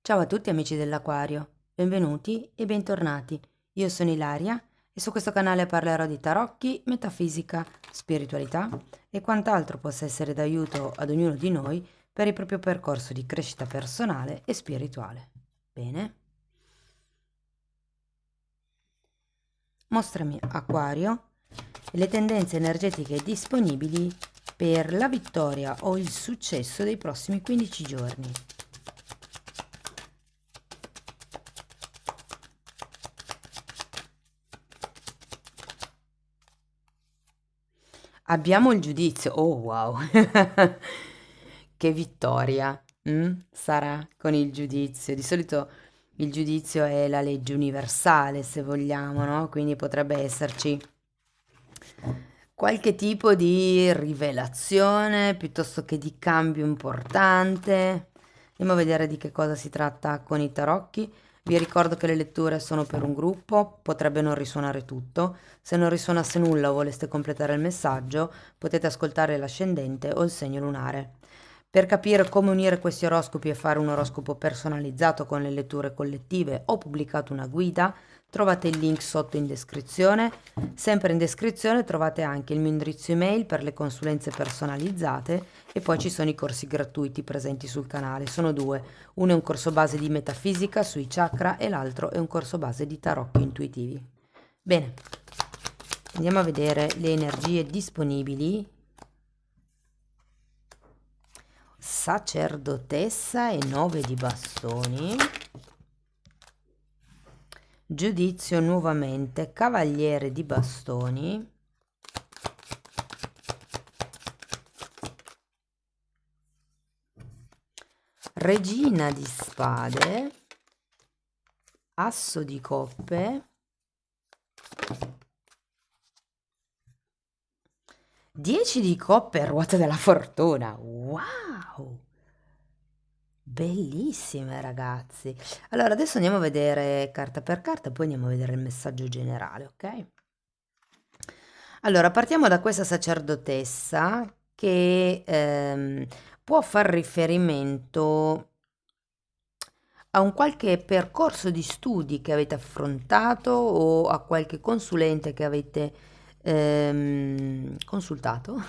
Ciao a tutti amici dell'Aquario, benvenuti e bentornati. Io sono Ilaria e su questo canale parlerò di tarocchi, metafisica, spiritualità e quant'altro possa essere d'aiuto ad ognuno di noi per il proprio percorso di crescita personale e spirituale. Bene? Mostrami, Acquario, le tendenze energetiche disponibili per la vittoria o il successo dei prossimi 15 giorni. Abbiamo il giudizio. Oh wow! Che vittoria, sarà con il giudizio. Di solito il giudizio è la legge universale, se vogliamo, no? Quindi potrebbe esserci qualche tipo di rivelazione piuttosto che di cambio importante. Andiamo a vedere di che cosa si tratta con i tarocchi. Vi ricordo che le letture sono per un gruppo, potrebbe non risuonare tutto. Se non risuonasse nulla o voleste completare il messaggio, potete ascoltare l'ascendente o il segno lunare. Per capire come unire questi oroscopi e fare un oroscopo personalizzato con le letture collettive, ho pubblicato una guida. Trovate il link sotto in descrizione. Sempre in descrizione trovate anche il mio indirizzo email per le consulenze personalizzate e poi ci sono i corsi gratuiti presenti sul canale. Sono due. Uno è un corso base di metafisica sui chakra e l'altro è un corso base di tarocchi intuitivi. Bene, andiamo a vedere le energie disponibili. Sacerdotessa e 9 di bastoni. Giudizio nuovamente, cavaliere di bastoni. Regina di spade, asso di coppe, 10 di coppe e ruota della fortuna. Wow! Bellissime ragazzi. Allora adesso andiamo a vedere carta per carta, poi andiamo a vedere il messaggio generale, ok? Allora partiamo da questa sacerdotessa che può far riferimento a un qualche percorso di studi che avete affrontato o a qualche consulente che avete consultato,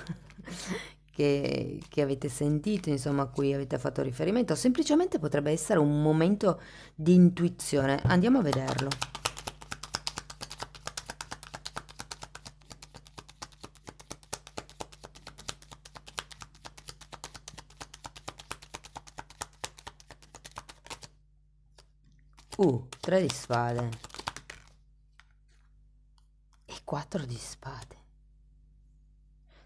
che avete sentito, insomma, a cui avete fatto riferimento, o semplicemente potrebbe essere un momento di intuizione. Andiamo a vederlo. Tre di spade e 4 di spade.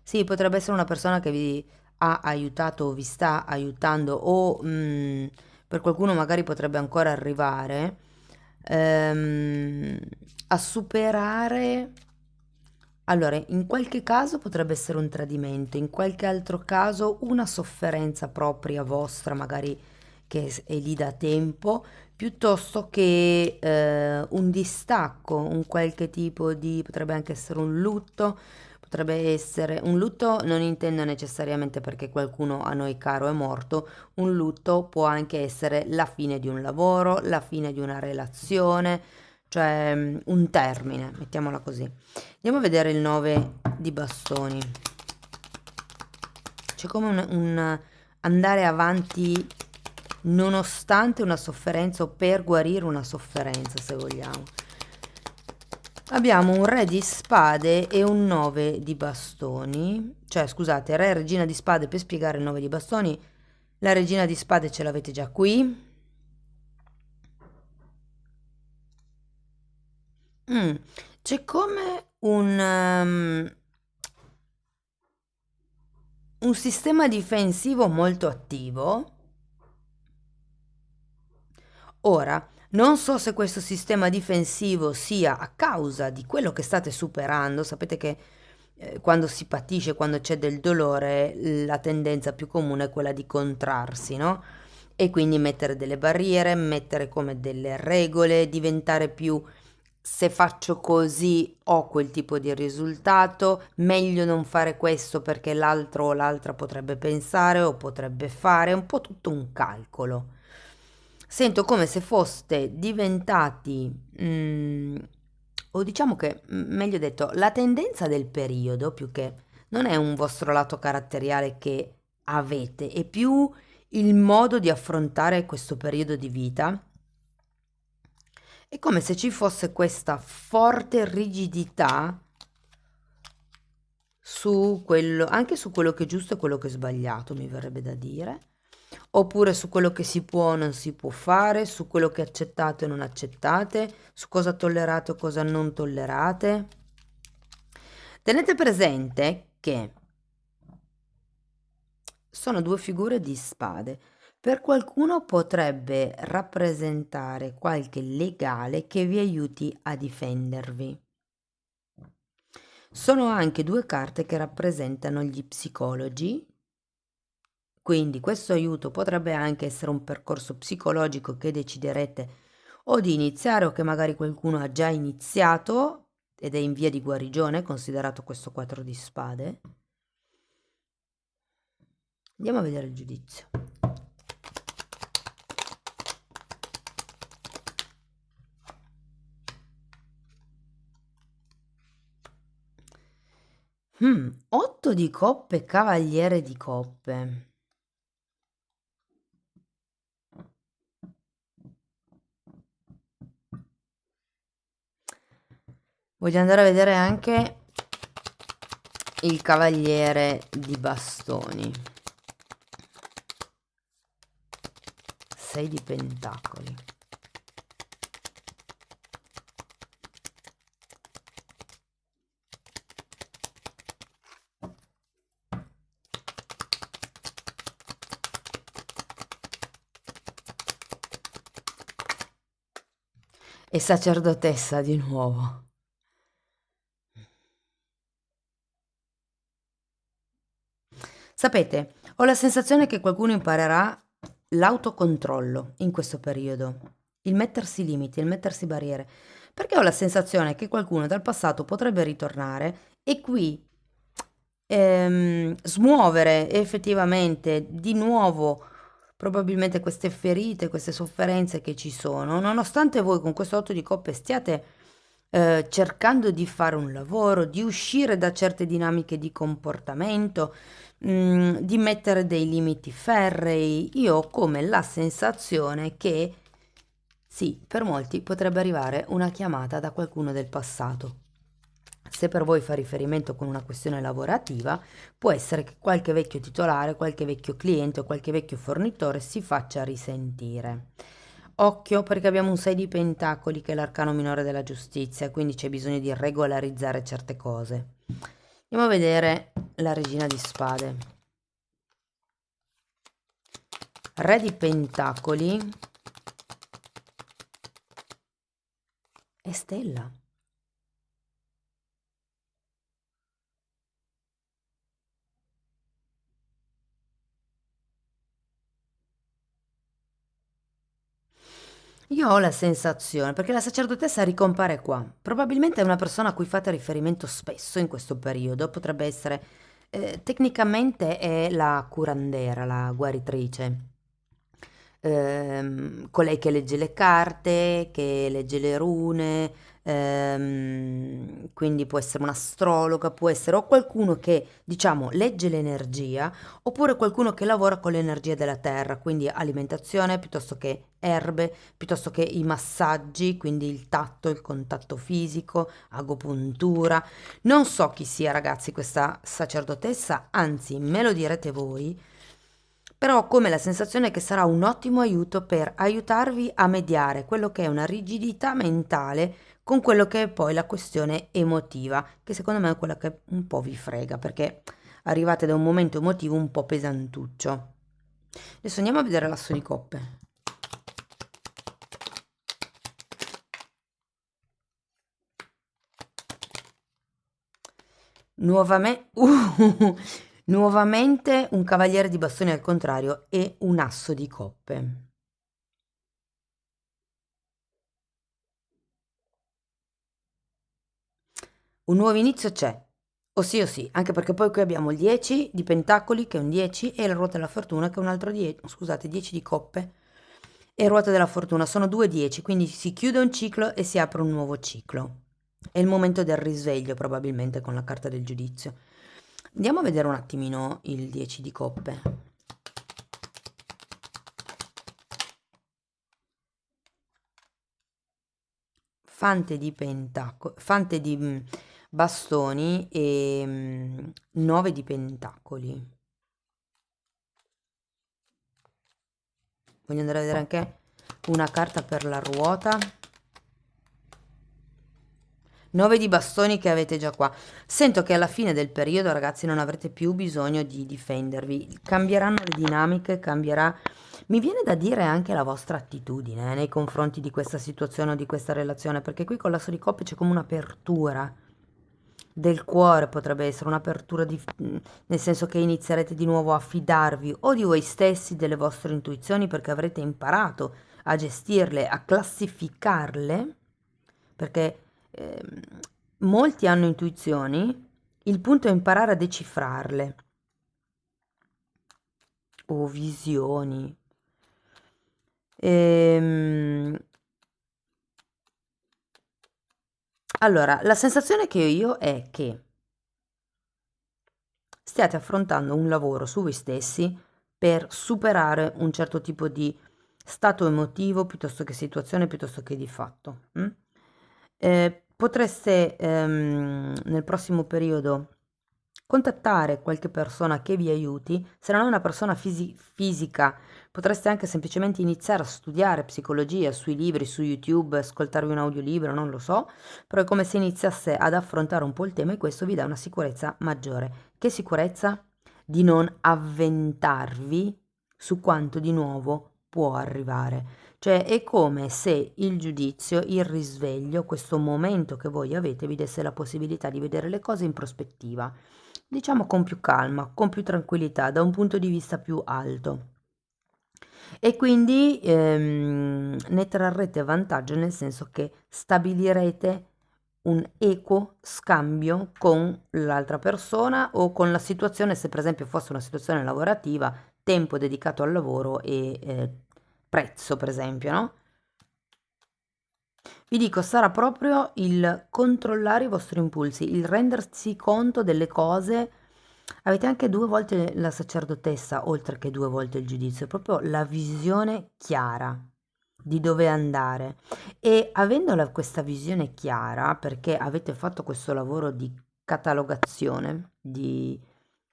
Sì, potrebbe essere una persona che vi ha aiutato o vi sta aiutando o per qualcuno magari potrebbe ancora arrivare ehm, a superare. Allora, in qualche caso potrebbe essere un tradimento, in qualche altro caso una sofferenza propria vostra, magari che è lì da tempo, piuttosto che un distacco, un qualche tipo di, potrebbe anche essere un lutto, potrebbe essere un lutto, non intendo necessariamente perché qualcuno a noi caro è morto, un lutto può anche essere la fine di un lavoro, la fine di una relazione, cioè un termine, mettiamola così. Andiamo a vedere il 9 di bastoni. C'è come un andare avanti nonostante una sofferenza o per guarire una sofferenza, se vogliamo. Abbiamo un re di spade e un 9 di bastoni. Cioè, scusate, re e regina di spade per spiegare il 9 di bastoni. La regina di spade ce l'avete già qui. C'è come un sistema difensivo molto attivo. Ora, non so se questo sistema difensivo sia a causa di quello che state superando. Sapete che quando si patisce, quando c'è del dolore, la tendenza più comune è quella di contrarsi, no? E quindi mettere delle barriere, mettere come delle regole, diventare più se faccio così ho quel tipo di risultato, meglio non fare questo perché l'altro o l'altra potrebbe pensare o potrebbe fare, è un po' tutto un calcolo. Sento come se foste diventati, o diciamo che, meglio detto, la tendenza del periodo, più che non è un vostro lato caratteriale che avete, è più il modo di affrontare questo periodo di vita. È come se ci fosse questa forte rigidità su quello, anche su quello che è giusto e quello che è sbagliato, mi verrebbe da dire, oppure su quello che si può o non si può fare, su quello che accettate o non accettate, su cosa tollerate o cosa non tollerate. Tenete presente che sono due figure di spade. Per qualcuno potrebbe rappresentare qualche legale che vi aiuti a difendervi. Sono anche due carte che rappresentano gli psicologi, quindi questo aiuto potrebbe anche essere un percorso psicologico che deciderete o di iniziare o che magari qualcuno ha già iniziato ed è in via di guarigione, considerato questo 4 di spade. Andiamo a vedere il giudizio. Mm, 8 di coppe, cavaliere di coppe. Voglio andare a vedere anche il cavaliere di bastoni. 6 di pentacoli. E sacerdotessa di nuovo. Sapete, ho la sensazione che qualcuno imparerà l'autocontrollo in questo periodo, il mettersi limiti, il mettersi barriere, perché ho la sensazione che qualcuno dal passato potrebbe ritornare e qui smuovere effettivamente di nuovo probabilmente queste ferite, queste sofferenze che ci sono, nonostante voi con questo 8 di coppe stiate cercando di fare un lavoro, di uscire da certe dinamiche di comportamento, di mettere dei limiti ferrei. Io ho come la sensazione che sì, per molti potrebbe arrivare una chiamata da qualcuno del passato. Se per voi fa riferimento con una questione lavorativa, può essere che qualche vecchio titolare, qualche vecchio cliente o qualche vecchio fornitore si faccia risentire. Occhio perché abbiamo un 6 di pentacoli che è l'arcano minore della giustizia, quindi c'è bisogno di regolarizzare certe cose. Andiamo a vedere la regina di spade. Re di pentacoli e stella. Io ho la sensazione, perché la sacerdotessa ricompare qua, probabilmente è una persona a cui fate riferimento spesso in questo periodo, potrebbe essere, tecnicamente è la curandera, la guaritrice, colei che legge le carte, che legge le rune, quindi può essere un'astrologa, può essere o qualcuno che, diciamo, legge l'energia, oppure qualcuno che lavora con l'energia della terra, quindi alimentazione piuttosto che erbe, piuttosto che i massaggi, quindi il tatto, il contatto fisico, agopuntura. Non so chi sia, ragazzi, questa sacerdotessa, anzi, me lo direte voi, però ho come la sensazione che sarà un ottimo aiuto per aiutarvi a mediare quello che è una rigidità mentale con quello che è poi la questione emotiva, che secondo me è quella che un po' vi frega, perché arrivate da un momento emotivo un po' pesantuccio. Adesso andiamo a vedere l'asso di coppe. Nuovamente, nuovamente un cavaliere di bastoni al contrario e un asso di coppe. Un nuovo inizio c'è, o sì, anche perché poi qui abbiamo il 10 di pentacoli che è un 10 e la ruota della fortuna che è un altro 10, scusate, 10 di coppe e ruota della fortuna. Sono 2 10, quindi si chiude un ciclo e si apre un nuovo ciclo. È il momento del risveglio, probabilmente, con la carta del giudizio. Andiamo a vedere un attimino il 10 di coppe. Fante di pentacoli, fante di bastoni e 9 di pentacoli. Voglio andare a vedere anche una carta per la ruota. 9 di bastoni che avete già qua. Sento che alla fine del periodo, ragazzi, non avrete più bisogno di difendervi. Cambieranno le dinamiche, cambierà. Mi viene da dire anche la vostra attitudine nei confronti di questa situazione o di questa relazione, perché qui con l'asso di coppe c'è come un'apertura del cuore, potrebbe essere un'apertura nel senso che inizierete di nuovo a fidarvi o di voi stessi, delle vostre intuizioni, perché avrete imparato a gestirle, a classificarle, perché molti hanno intuizioni, il punto è imparare a decifrarle o visioni. Allora, la sensazione che ho io è che stiate affrontando un lavoro su voi stessi per superare un certo tipo di stato emotivo piuttosto che situazione, piuttosto che di fatto. Potreste nel prossimo periodo contattare qualche persona che vi aiuti, se non è una persona fisica, potreste anche semplicemente iniziare a studiare psicologia sui libri, su YouTube, ascoltarvi un audiolibro, non lo so, però è come se iniziasse ad affrontare un po' il tema e questo vi dà una sicurezza maggiore. Che sicurezza? Di non avventarvi su quanto di nuovo può arrivare. Cioè è come se il giudizio, il risveglio, questo momento che voi avete vi desse la possibilità di vedere le cose in prospettiva, diciamo con più calma, con più tranquillità, da un punto di vista più alto. E quindi ne trarrete vantaggio nel senso che stabilirete un equo scambio con l'altra persona o con la situazione, se per esempio fosse una situazione lavorativa, tempo dedicato al lavoro e prezzo, per esempio, no? Vi dico, sarà proprio il controllare i vostri impulsi, il rendersi conto delle cose. Avete anche 2 volte la sacerdotessa, oltre che 2 volte il giudizio, proprio la visione chiara di dove andare. E avendo questa visione chiara, perché avete fatto questo lavoro di catalogazione, di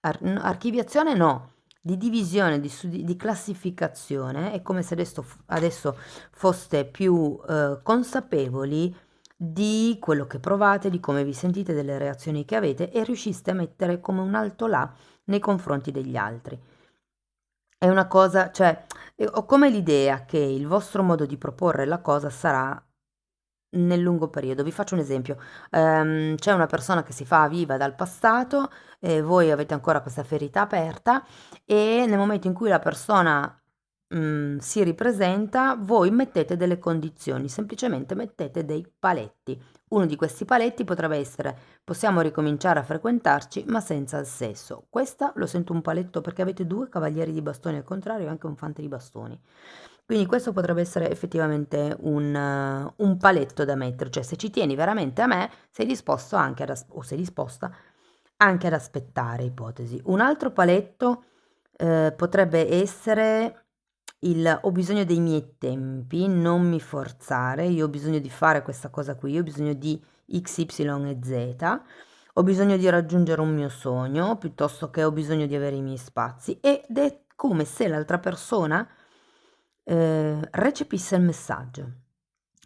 archiviazione no, di divisione, di classificazione, è come se adesso foste più consapevoli di quello che provate, di come vi sentite, delle reazioni che avete e riusciste a mettere come un alto là nei confronti degli altri. È una cosa, cioè, ho come l'idea che il vostro modo di proporre la cosa sarà nel lungo periodo. Vi faccio un esempio. C'è una persona che si fa viva dal passato, voi avete ancora questa ferita aperta e nel momento in cui la persona si ripresenta, voi mettete delle condizioni, semplicemente mettete dei paletti. Uno di questi paletti potrebbe essere: possiamo ricominciare a frequentarci, ma senza il sesso. Questa lo sento un paletto perché avete 2 cavalieri di bastoni al contrario e anche un fante di bastoni. Quindi questo potrebbe essere effettivamente un paletto da mettere, cioè se ci tieni veramente a me, sei disposto anche o sei disposta anche ad aspettare, ipotesi. Un altro paletto potrebbe essere il ho bisogno dei miei tempi, non mi forzare, io ho bisogno di fare questa cosa qui, io ho bisogno di X, Y e Z, ho bisogno di raggiungere un mio sogno, piuttosto che ho bisogno di avere i miei spazi, ed è come se l'altra persona recepisse il messaggio.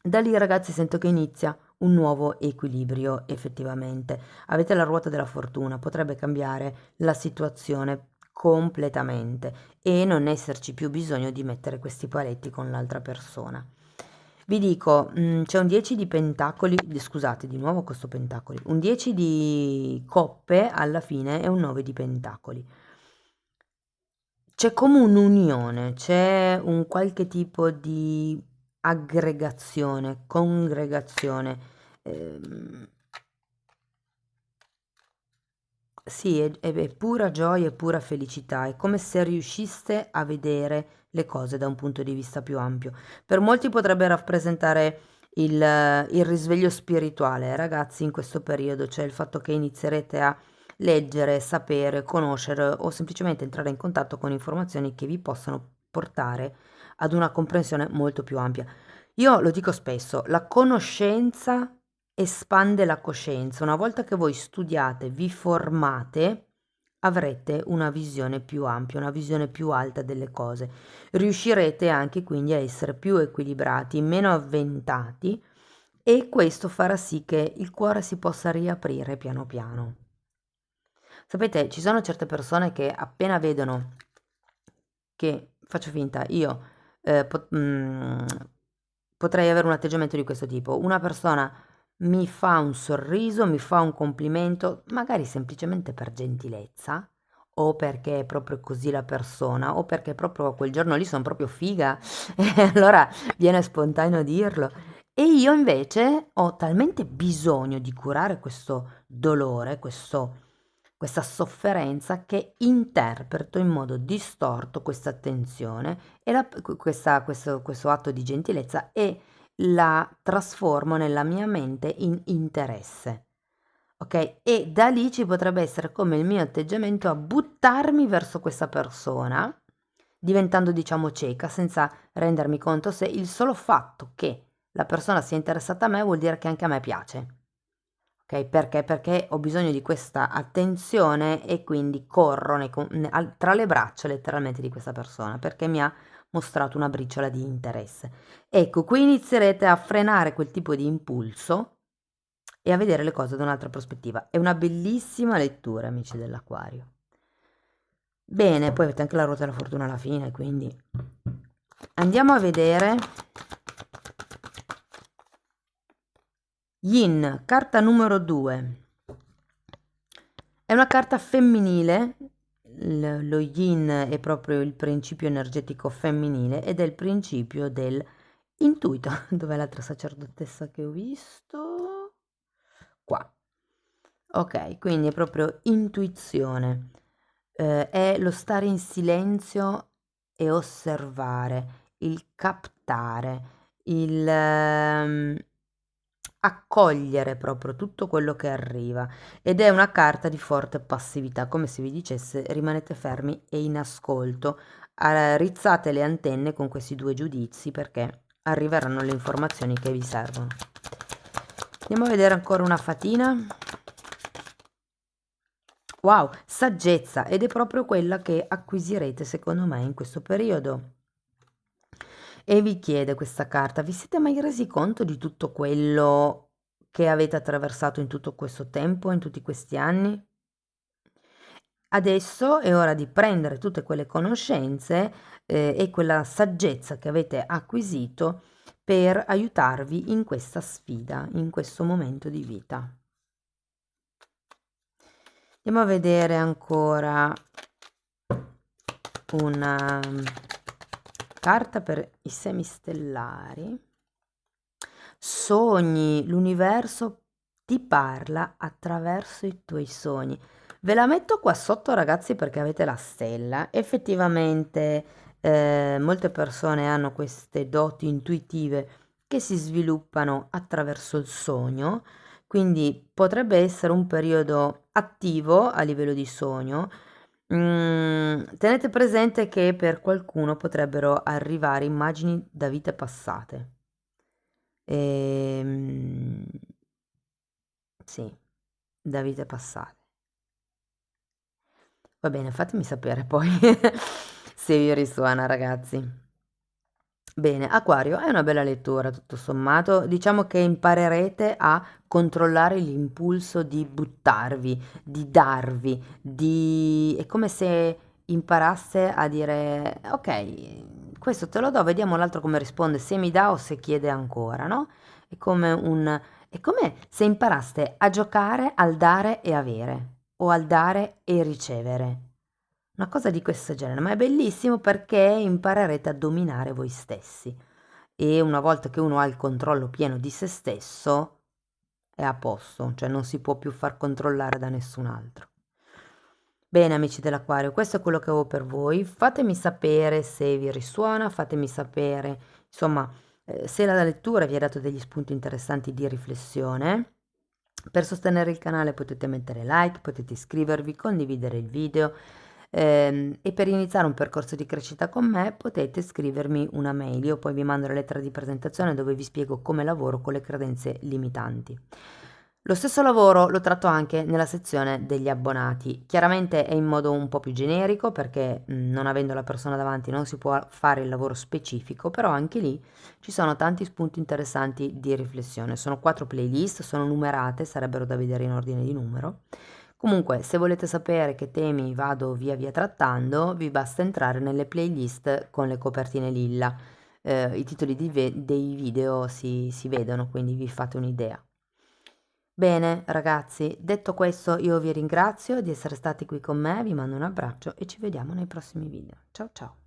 Da lì, ragazzi, sento che inizia un nuovo equilibrio effettivamente. Avete la ruota della fortuna, potrebbe cambiare la situazione completamente e non esserci più bisogno di mettere questi paletti con l'altra persona. Vi dico, c'è un 10 di pentacoli, scusate, di nuovo questo pentacoli, un 10 di coppe alla fine e un 9 di pentacoli. C'è come un'unione, c'è un qualche tipo di aggregazione, congregazione. ehm, sì, è pura gioia, è pura felicità, è come se riusciste a vedere le cose da un punto di vista più ampio. Per molti potrebbe rappresentare il risveglio spirituale, ragazzi, in questo periodo, cioè il fatto che inizierete a leggere, sapere, conoscere o semplicemente entrare in contatto con informazioni che vi possono portare ad una comprensione molto più ampia. Io lo dico spesso, la conoscenza espande la coscienza. Una volta che voi studiate, vi formate, avrete una visione più ampia, una visione più alta delle cose. Riuscirete anche quindi a essere più equilibrati, meno avventati e questo farà sì che il cuore si possa riaprire piano piano. Sapete, ci sono certe persone che appena vedono che, faccio finta, io potrei avere un atteggiamento di questo tipo. Una persona mi fa un sorriso, mi fa un complimento, magari semplicemente per gentilezza, o perché è proprio così la persona, o perché proprio quel giorno lì sono proprio figa, e allora viene spontaneo dirlo. E io invece ho talmente bisogno di curare questo dolore, questa sofferenza che interpreto in modo distorto questa attenzione e questo atto di gentilezza e la trasformo nella mia mente in interesse. Ok? E da lì ci potrebbe essere come il mio atteggiamento a buttarmi verso questa persona, diventando diciamo cieca, senza rendermi conto se il solo fatto che la persona sia interessata a me vuol dire che anche a me piace. Ok? Perché? Perché ho bisogno di questa attenzione e quindi corro tra le braccia letteralmente di questa persona perché mi ha mostrato una briciola di interesse. Ecco, qui inizierete a frenare quel tipo di impulso e a vedere le cose da un'altra prospettiva. È una bellissima lettura, amici dell'Acquario. Bene, poi avete anche la ruota della fortuna alla fine, quindi andiamo a vedere Yin, carta numero 2. È una carta femminile, lo yin è proprio il principio energetico femminile ed è il principio del intuito. Dov'è l'altra sacerdotessa che ho visto? Qua. Ok, quindi è proprio intuizione. È lo stare in silenzio e osservare, il captare, accogliere proprio tutto quello che arriva ed è una carta di forte passività, come se vi dicesse rimanete fermi e in ascolto, rizzate le antenne con questi due giudizi perché arriveranno le informazioni che vi servono. Andiamo a vedere ancora una fatina. Wow, saggezza, ed è proprio quella che acquisirete secondo me in questo periodo. E vi chiede questa carta, vi siete mai resi conto di tutto quello che avete attraversato in tutto questo tempo, in tutti questi anni? Adesso è ora di prendere tutte quelle conoscenze e quella saggezza che avete acquisito per aiutarvi in questa sfida, in questo momento di vita. Andiamo a vedere ancora una carta per i semistellari. Sogni, l'universo ti parla attraverso i tuoi sogni. Ve la metto qua sotto, ragazzi, perché avete la stella. Effettivamente, molte persone hanno queste doti intuitive che si sviluppano attraverso il sogno, quindi potrebbe essere un periodo attivo a livello di sogno. Tenete presente che per qualcuno potrebbero arrivare immagini da vite passate. Ehm, sì, da vite passate. Va bene, fatemi sapere poi se vi risuona, ragazzi. Bene, Acquario, è una bella lettura, tutto sommato. Diciamo che imparerete a controllare l'impulso di buttarvi, di darvi, È come se imparaste a dire, ok, questo te lo do, vediamo l'altro come risponde, se mi dà o se chiede ancora, no? È come È come se imparaste a giocare al dare e avere, o al dare e ricevere. Una cosa di questo genere, ma è bellissimo perché imparerete a dominare voi stessi e una volta che uno ha il controllo pieno di se stesso è a posto, cioè non si può più far controllare da nessun altro. Bene amici dell'Aquario, questo è quello che avevo per voi. Fatemi sapere se vi risuona, fatemi sapere, insomma, se la lettura vi ha dato degli spunti interessanti di riflessione. Per sostenere il canale potete mettere like, potete iscrivervi, condividere il video, e per iniziare un percorso di crescita con me potete scrivermi una mail. Io poi vi mando la lettera di presentazione dove vi spiego come lavoro con le credenze limitanti. Lo stesso lavoro lo tratto anche nella sezione degli abbonati. Chiaramente è in modo un po' più generico perché non avendo la persona davanti non si può fare il lavoro specifico, però anche lì ci sono tanti spunti interessanti di riflessione. Sono 4 playlist, sono numerate, sarebbero da vedere in ordine di numero. Comunque, se volete sapere che temi vado via via trattando, vi basta entrare nelle playlist con le copertine lilla. I titoli dei video si vedono, quindi vi fate un'idea. Bene, ragazzi, detto questo, io vi ringrazio di essere stati qui con me, vi mando un abbraccio e ci vediamo nei prossimi video. Ciao ciao!